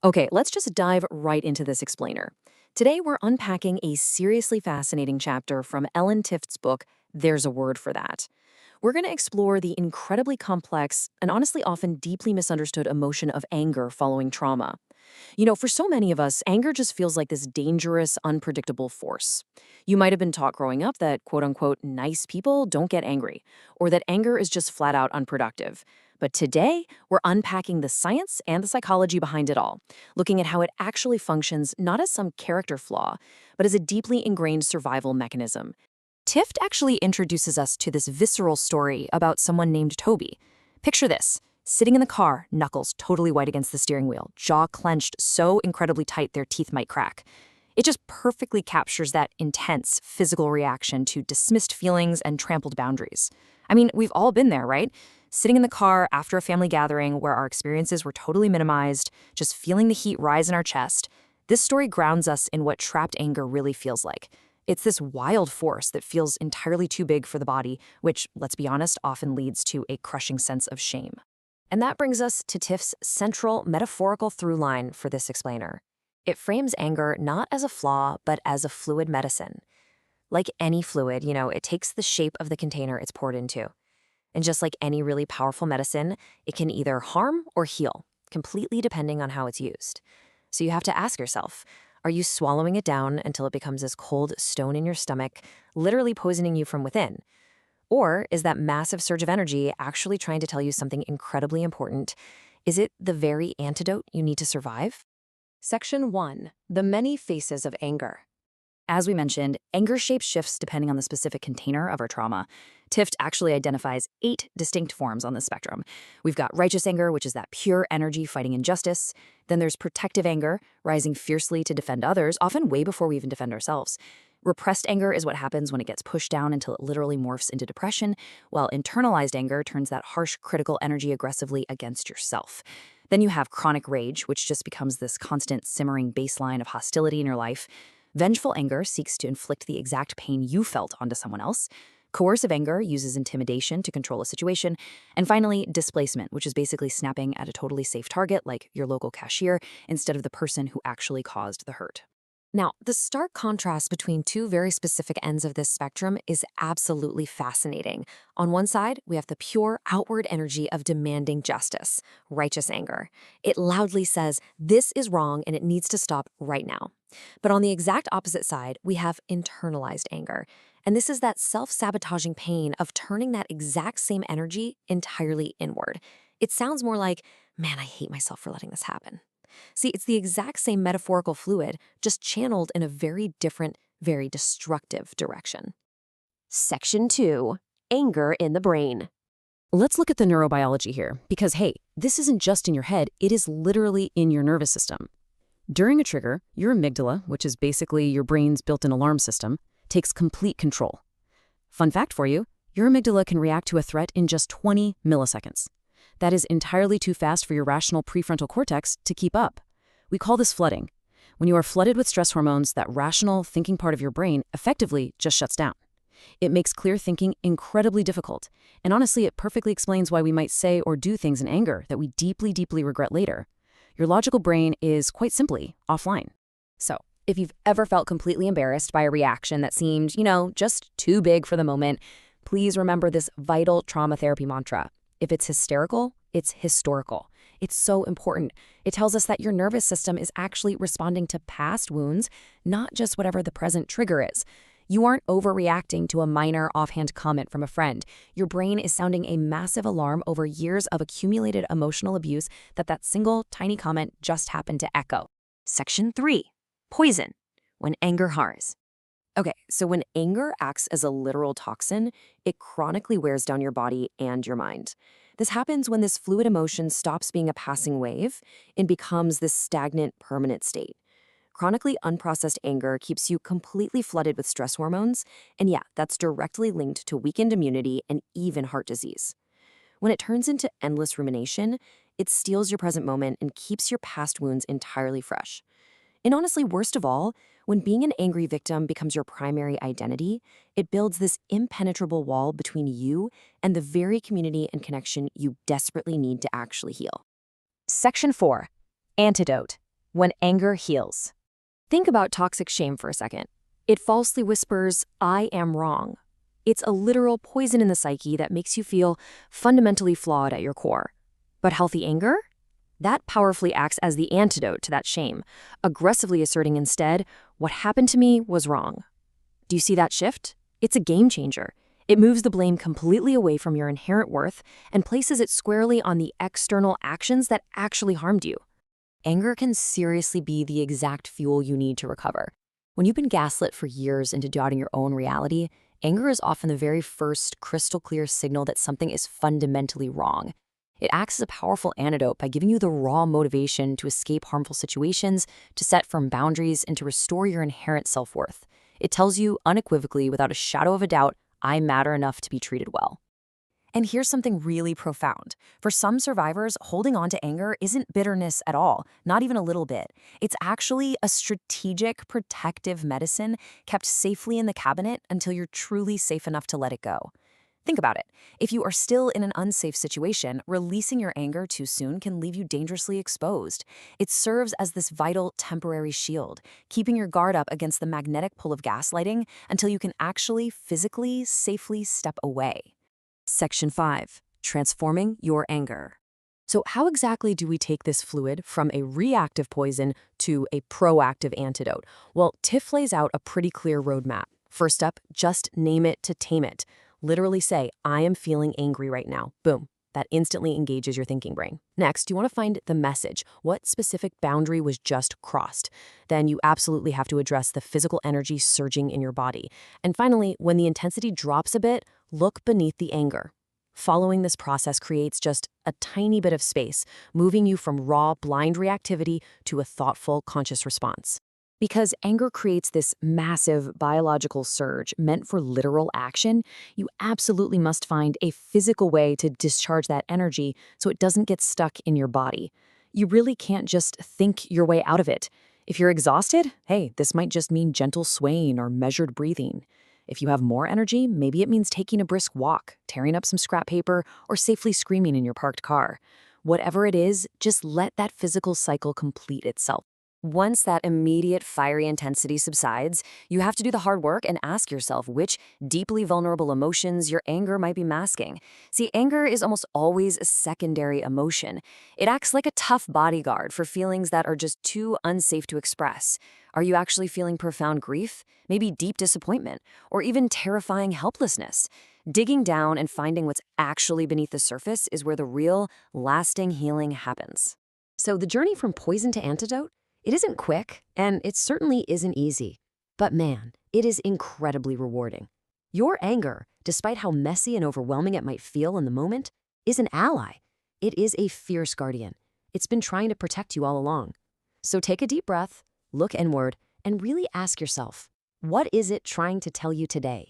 Okay, let's just dive right into this explainer. Today, we're unpacking a seriously fascinating chapter from Ellen Tift's book, There's a Word for That. We're going to explore the incredibly complex and honestly often deeply misunderstood emotion of anger following trauma. For so many of us, anger just feels like this dangerous, unpredictable force. You might have been taught growing up that quote unquote nice people don't get angry, or that anger is just flat out unproductive. But today, we're unpacking the science and the psychology behind it all, looking at how it actually functions not as some character flaw, but as a deeply ingrained survival mechanism. Tift actually introduces us to this visceral story about someone named Toby. Picture this. Sitting in the car, knuckles totally white against the steering wheel, jaw clenched so incredibly tight their teeth might crack. It just perfectly captures that intense physical reaction to dismissed feelings and trampled boundaries. I mean, we've all been there, right? Sitting in the car after a family gathering where our experiences were totally minimized, just feeling the heat rise in our chest. This story grounds us in what trapped anger really feels like. It's this wild force that feels entirely too big for the body, which, let's be honest, often leads to a crushing sense of shame. And that brings us to Tiff's central metaphorical through line for this explainer. It frames anger not as a flaw, but as a fluid medicine. Like any fluid, it takes the shape of the container it's poured into. And just like any really powerful medicine, it can either harm or heal, completely depending on how it's used. So you have to ask yourself, are you swallowing it down until it becomes this cold stone in your stomach, literally poisoning you from within? Or is that massive surge of energy actually trying to tell you something incredibly important? Is it the very antidote you need to survive? Section 1. The Many Faces of Anger. As we mentioned, anger shape shifts depending on the specific container of our trauma. Tift actually identifies 8 distinct forms on the spectrum. We've got righteous anger, which is that pure energy fighting injustice. Then there's protective anger, rising fiercely to defend others, often way before we even defend ourselves. Repressed anger is what happens when it gets pushed down until it literally morphs into depression, while internalized anger turns that harsh, critical energy aggressively against yourself. Then you have chronic rage, which just becomes this constant simmering baseline of hostility in your life. Vengeful anger seeks to inflict the exact pain you felt onto someone else. Coercive anger uses intimidation to control a situation. And finally, displacement, which is basically snapping at a totally safe target like your local cashier instead of the person who actually caused the hurt. Now, the stark contrast between two very specific ends of this spectrum is absolutely fascinating. On one side, we have the pure outward energy of demanding justice, righteous anger. It loudly says, this is wrong and it needs to stop right now. But on the exact opposite side, we have internalized anger. And this is that self-sabotaging pain of turning that exact same energy entirely inward. It sounds more like, man, I hate myself for letting this happen. See, it's the exact same metaphorical fluid, just channeled in a very different, very destructive direction. Section 2. Anger in the brain. Let's look at the neurobiology here, because hey, this isn't just in your head, it is literally in your nervous system. During a trigger, your amygdala, which is basically your brain's built-in alarm system, takes complete control. Fun fact for you, your amygdala can react to a threat in just 20 milliseconds. That is entirely too fast for your rational prefrontal cortex to keep up. We call this flooding. When you are flooded with stress hormones, that rational, thinking part of your brain effectively just shuts down. It makes clear thinking incredibly difficult, and honestly, it perfectly explains why we might say or do things in anger that we deeply, deeply regret later. Your logical brain is quite simply offline. So, if you've ever felt completely embarrassed by a reaction that seemed, just too big for the moment, please remember this vital trauma therapy mantra. If it's hysterical, it's historical. It's so important. It tells us that your nervous system is actually responding to past wounds, not just whatever the present trigger is. You aren't overreacting to a minor offhand comment from a friend. Your brain is sounding a massive alarm over years of accumulated emotional abuse that single tiny comment just happened to echo. Section 3. Poison. When anger harms. Okay, so when anger acts as a literal toxin, it chronically wears down your body and your mind. This happens when this fluid emotion stops being a passing wave and becomes this stagnant, permanent state. Chronically unprocessed anger keeps you completely flooded with stress hormones, and yeah, that's directly linked to weakened immunity and even heart disease. When it turns into endless rumination, it steals your present moment and keeps your past wounds entirely fresh. And honestly, worst of all, when being an angry victim becomes your primary identity, it builds this impenetrable wall between you and the very community and connection you desperately need to actually heal. Section 4. Antidote. when anger heals. Think about toxic shame for a second. It falsely whispers, "I am wrong." It's a literal poison in the psyche that makes you feel fundamentally flawed at your core. But healthy anger? That powerfully acts as the antidote to that shame, aggressively asserting instead, "What happened to me was wrong." Do you see that shift? It's a game changer. It moves the blame completely away from your inherent worth and places it squarely on the external actions that actually harmed you. Anger can seriously be the exact fuel you need to recover. When you've been gaslit for years into doubting your own reality, anger is often the very first crystal clear signal that something is fundamentally wrong. It acts as a powerful antidote by giving you the raw motivation to escape harmful situations, to set firm boundaries, and to restore your inherent self-worth. It tells you unequivocally, without a shadow of a doubt, "I matter enough to be treated well." And here's something really profound. For some survivors, holding on to anger isn't bitterness at all, not even a little bit. It's actually a strategic, protective medicine kept safely in the cabinet until you're truly safe enough to let it go. Think about it. If you are still in an unsafe situation, releasing your anger too soon can leave you dangerously exposed. It serves as this vital, temporary shield, keeping your guard up against the magnetic pull of gaslighting until you can actually, physically, safely step away. Section 5. Transforming your anger. So how exactly do we take this fluid from a reactive poison to a proactive antidote? Well, Tiff lays out a pretty clear roadmap. First up, just name it to tame it. Literally say, "I am feeling angry right now." Boom. That instantly engages your thinking brain. Next, you want to find the message. What specific boundary was just crossed? Then you absolutely have to address the physical energy surging in your body. And finally, when the intensity drops a bit, look beneath the anger. Following this process creates just a tiny bit of space, moving you from raw, blind reactivity to a thoughtful, conscious response. Because anger creates this massive biological surge meant for literal action, you absolutely must find a physical way to discharge that energy so it doesn't get stuck in your body. You really can't just think your way out of it. If you're exhausted, hey, this might just mean gentle swaying or measured breathing. If you have more energy, maybe it means taking a brisk walk, tearing up some scrap paper, or safely screaming in your parked car. Whatever it is, just let that physical cycle complete itself. Once that immediate fiery intensity subsides, you have to do the hard work and ask yourself which deeply vulnerable emotions your anger might be masking. See, anger is almost always a secondary emotion. It acts like a tough bodyguard for feelings that are just too unsafe to express. Are you actually feeling profound grief? Maybe deep disappointment? Or even terrifying helplessness? Digging down and finding what's actually beneath the surface is where the real, lasting healing happens. So the journey from poison to antidote? It isn't quick, and it certainly isn't easy. But man, it is incredibly rewarding. Your anger, despite how messy and overwhelming it might feel in the moment, is an ally. It is a fierce guardian. It's been trying to protect you all along. So take a deep breath, look inward, and really ask yourself, what is it trying to tell you today?